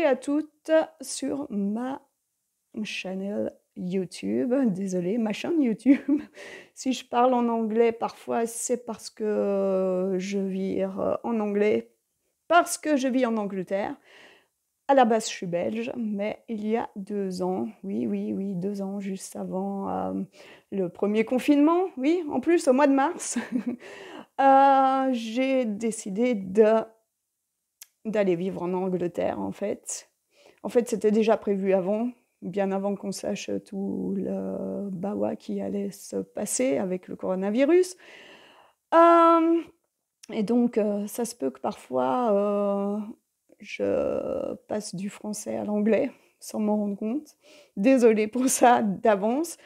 à toutes sur ma chaîne YouTube. Désolée, ma chaîne YouTube. Si je parle en anglais, parfois, c'est parce que je vis en anglais, parce que je vis en Angleterre. À la base, je suis belge, mais il y a 2 ans, oui, 2 ans, juste avant le premier confinement, oui, en plus, au mois de mars, j'ai décidé d'aller vivre en Angleterre, en fait. En fait, c'était déjà prévu avant, bien avant qu'on sache tout le bawa qui allait se passer avec le coronavirus. Et donc, ça se peut que parfois, je passe du français à l'anglais sans m'en rendre compte. Désolée pour ça d'avance.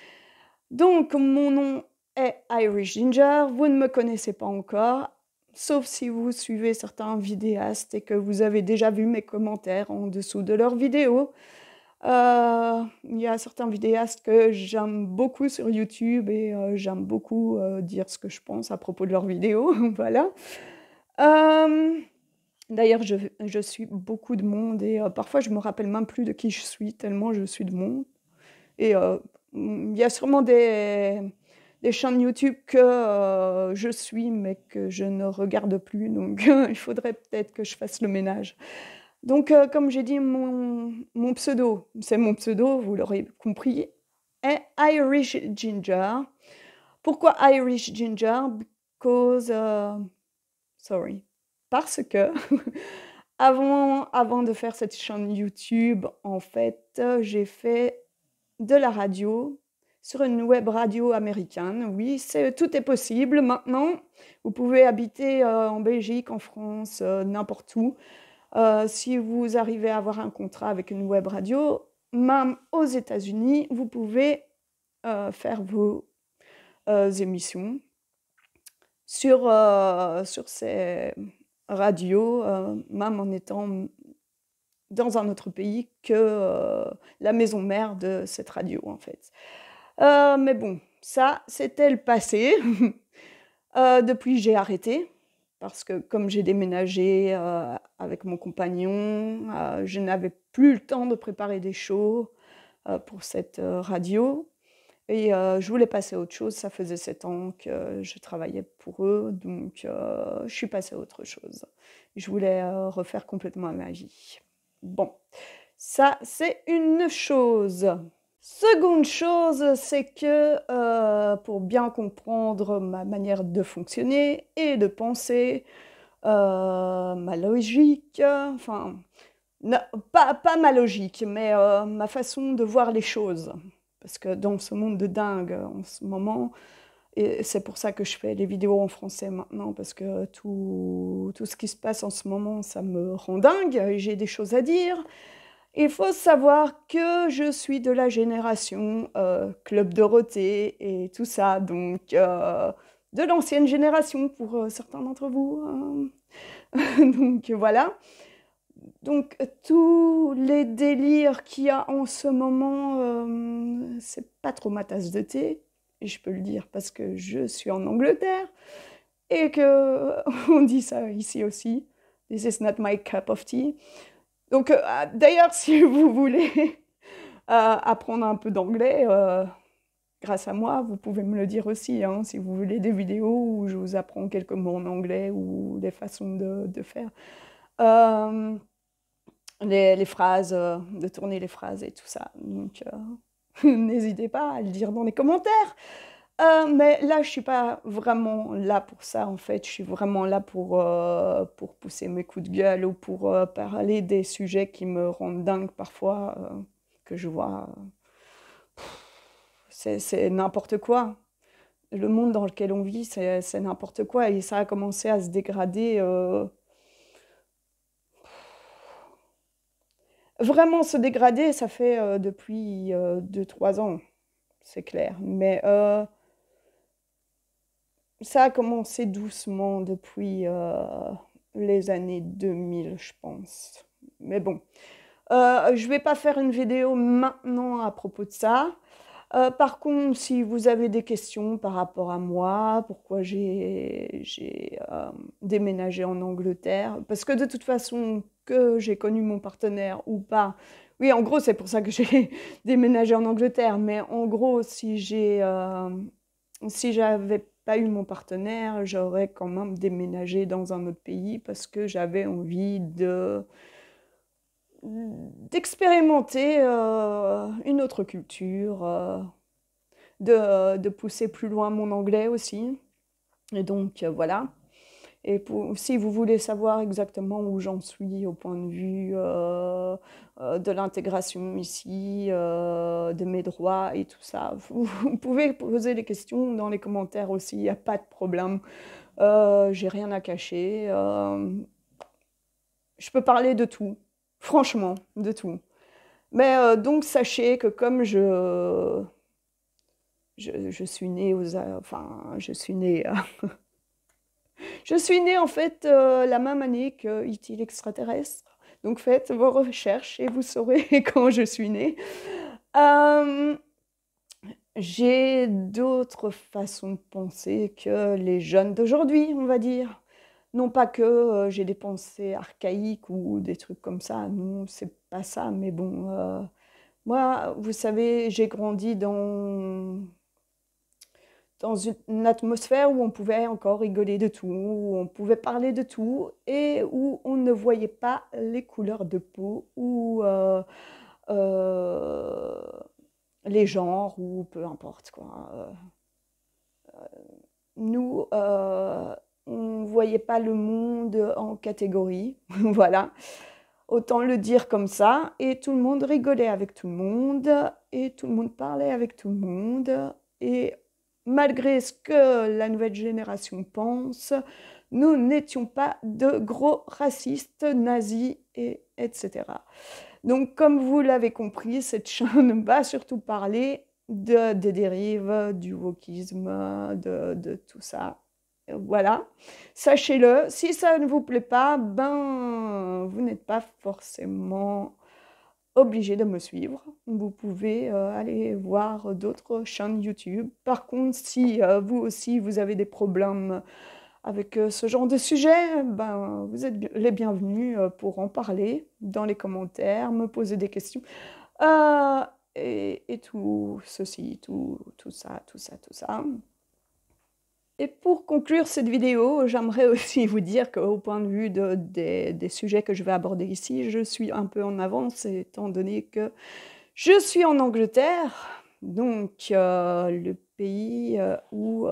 Donc, mon nom est Irish Ginger. Vous ne me connaissez pas encore, sauf si vous suivez certains vidéastes et que vous avez déjà vu mes commentaires en dessous de leurs vidéos. Il y a certains vidéastes que j'aime beaucoup sur YouTube et j'aime beaucoup dire ce que je pense à propos de leurs vidéos. Voilà. D'ailleurs, je suis beaucoup de monde et parfois je me rappelle même plus de qui je suis tellement je suis de monde. Et il y a sûrement des chaînes YouTube que je suis mais que je ne regarde plus. Donc il faudrait peut-être que je fasse le ménage. Donc comme j'ai dit, mon pseudo, c'est mon pseudo, vous l'aurez compris, est Irish Ginger. Pourquoi Irish Ginger? Because, sorry. Parce que avant de faire cette chaîne YouTube, en fait, j'ai fait de la radio sur une web radio américaine. Oui, tout est possible maintenant. Vous pouvez habiter en Belgique, en France, n'importe où. Si vous arrivez à avoir un contrat avec une web radio, même aux États-Unis, vous pouvez faire vos émissions sur ces radios, même en étant dans un autre pays que la maison mère de cette radio, en fait. Mais bon, ça, c'était le passé. Depuis, j'ai arrêté parce que comme j'ai déménagé avec mon compagnon, je n'avais plus le temps de préparer des shows pour cette radio. Et je voulais passer à autre chose. Ça faisait 7 ans que je travaillais pour eux, donc je suis passée à autre chose. Je voulais refaire complètement ma vie. Bon, ça, c'est une chose. Seconde chose, c'est que pour bien comprendre ma manière de fonctionner et de penser, ma logique, enfin, pas ma logique, mais ma façon de voir les choses. Parce que dans ce monde de dingue en ce moment, et c'est pour ça que je fais les vidéos en français maintenant, parce que tout ce qui se passe en ce moment, ça me rend dingue, et j'ai des choses à dire. Il faut savoir que je suis de la génération Club Dorothée et tout ça, donc de l'ancienne génération pour certains d'entre vous. Donc voilà. Donc tous les délires qu'il y a en ce moment, c'est pas trop ma tasse de thé. Et je peux le dire parce que je suis en Angleterre et que on dit ça ici aussi. This is not my cup of tea. Donc d'ailleurs, si vous voulez apprendre un peu d'anglais, grâce à moi, vous pouvez me le dire aussi, hein, si vous voulez des vidéos où je vous apprends quelques mots en anglais ou des façons de faire. Les phrases, de tourner les phrases et tout ça. Donc, n'hésitez pas à le dire dans les commentaires. Mais là, je suis pas vraiment là pour ça, en fait. Je suis vraiment là pour pousser mes coups de gueule ou pour parler des sujets qui me rendent dingue parfois, que je vois. C'est n'importe quoi. Le monde dans lequel on vit, c'est n'importe quoi. Et ça a commencé à se dégrader. Vraiment se dégrader, ça fait depuis 2-3 ans, c'est clair. Mais ça a commencé doucement depuis les années 2000, je pense. Mais bon, je ne vais pas faire une vidéo maintenant à propos de ça. Par contre, si vous avez des questions par rapport à moi, pourquoi j'ai déménagé en Angleterre, parce que de toute façon, que j'ai connu mon partenaire ou pas. Oui, en gros, c'est pour ça que j'ai déménagé en Angleterre. Mais en gros, si j'avais pas eu mon partenaire, j'aurais quand même déménagé dans un autre pays parce que j'avais envie d'expérimenter une autre culture, de pousser plus loin mon anglais aussi. Et donc, voilà. Et si vous voulez savoir exactement où j'en suis au point de vue de l'intégration ici, de mes droits et tout ça, vous pouvez poser des questions dans les commentaires aussi, il n'y a pas de problème. J'ai rien à cacher. Je peux parler de tout, franchement, de tout. Mais donc, sachez que comme je suis née enfin, je suis née... Je suis née en fait la même année que E.T. l'extraterrestre. Donc faites vos recherches et vous saurez quand je suis née. Euh, j'ai d'autres façons de penser que les jeunes d'aujourd'hui, on va dire. Non pas que j'ai des pensées archaïques ou des trucs comme ça, non, c'est pas ça, mais bon, moi, vous savez, j'ai grandi dans une atmosphère où on pouvait encore rigoler de tout, où on pouvait parler de tout et où on ne voyait pas les couleurs de peau ou euh, les genres ou peu importe quoi. Nous, on ne voyait pas le monde en catégories, voilà. Autant le dire comme ça, et tout le monde rigolait avec tout le monde, et tout le monde parlait avec tout le monde, et malgré ce que la nouvelle génération pense, nous n'étions pas de gros racistes, nazis, etc. Donc, comme vous l'avez compris, cette chaîne va surtout parler des dérives, du wokisme, de tout ça. Voilà, sachez-le. Si ça ne vous plaît pas, ben, vous n'êtes pas forcément obligé de me suivre. Vous pouvez aller voir d'autres chaînes YouTube. Par contre, si vous aussi, vous avez des problèmes avec ce genre de sujet, ben, vous êtes les bienvenus pour en parler dans les commentaires, me poser des questions. Euh, et tout ceci, tout ça, tout ça, tout ça. Et pour conclure cette vidéo, j'aimerais aussi vous dire qu'au point de vue des sujets que je vais aborder ici, je suis un peu en avance étant donné que je suis en Angleterre, donc le pays où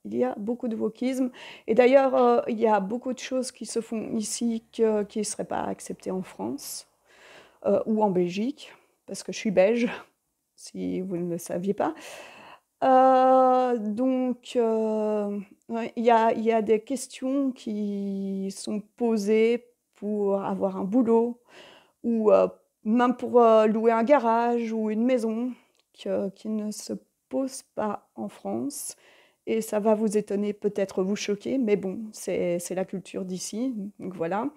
il y a beaucoup de wokisme. Et d'ailleurs, il y a beaucoup de choses qui se font ici qui ne seraient pas acceptées en France ou en Belgique, parce que je suis belge, si vous ne le saviez pas. Donc, ouais, il y a des questions qui sont posées pour avoir un boulot ou même pour louer un garage ou une maison qui ne se posent pas en France. Et ça va vous étonner, peut-être vous choquer, mais bon, c'est la culture d'ici, donc voilà.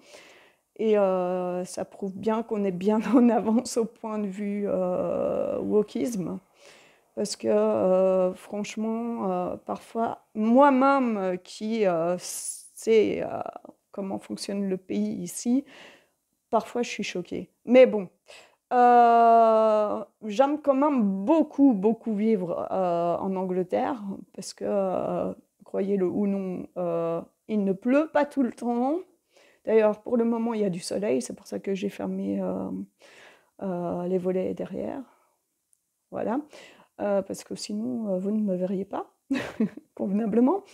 Et ça prouve bien qu'on est bien en avance au point de vue wokisme. Parce que franchement, parfois, moi-même qui sais comment fonctionne le pays ici, parfois je suis choquée. Mais bon, j'aime quand même beaucoup, beaucoup vivre en Angleterre, parce que, croyez-le ou non, il ne pleut pas tout le temps. D'ailleurs, pour le moment, il y a du soleil, c'est pour ça que j'ai fermé les volets derrière. Voilà. Parce que sinon, vous ne me verriez pas convenablement.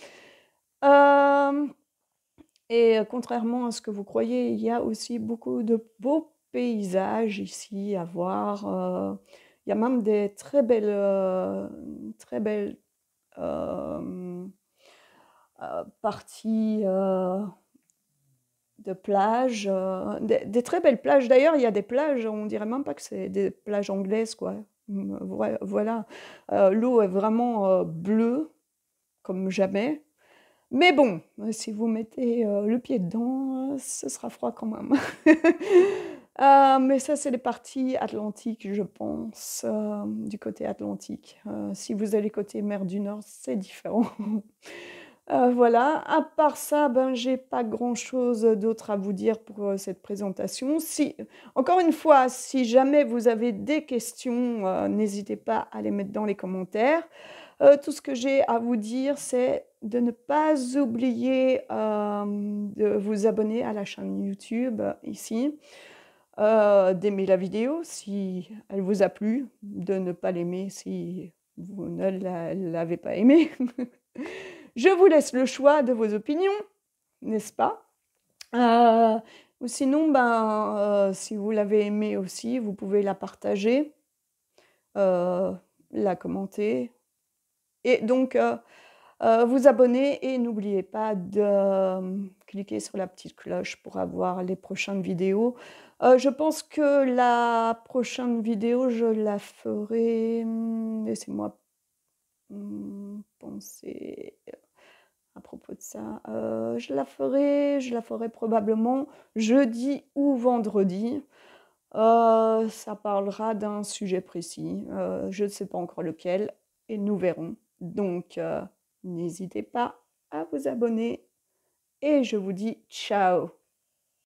Et contrairement à ce que vous croyez, il y a aussi beaucoup de beaux paysages ici à voir. Il y a même des très belles parties de plages, des très belles plages. D'ailleurs, il y a des plages, on dirait même pas que c'est des plages anglaises, quoi. Voilà, l'eau est vraiment bleue, comme jamais. Mais bon, si vous mettez le pied dedans, ce sera froid quand même. Mais ça, c'est les parties atlantiques, je pense, du côté atlantique. Si vous allez côté mer du Nord, c'est différent. Voilà, à part ça, ben, j'ai pas grand-chose d'autre à vous dire pour cette présentation. Encore une fois, si jamais vous avez des questions, n'hésitez pas à les mettre dans les commentaires. Tout ce que j'ai à vous dire, c'est de ne pas oublier de vous abonner à la chaîne YouTube ici, d'aimer la vidéo si elle vous a plu, de ne pas l'aimer si vous ne l'avez pas aimée. Je vous laisse le choix de vos opinions, n'est-ce pas? Ou sinon, si vous l'avez aimé aussi, vous pouvez la partager, la commenter et donc vous abonner et n'oubliez pas de cliquer sur la petite cloche pour avoir les prochaines vidéos. Je pense que la prochaine vidéo, je la ferai, laissez-moi penser à propos de ça. Je la ferai probablement jeudi ou vendredi. Ça parlera d'un sujet précis. Je ne sais pas encore lequel et nous verrons. Donc, n'hésitez pas à vous abonner et je vous dis ciao.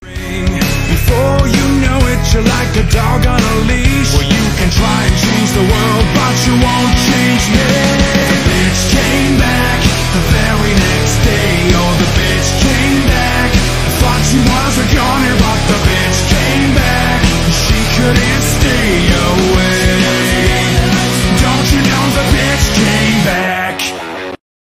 Before you know it, you're like a dog on a leash. Well, you can try and change the world, but you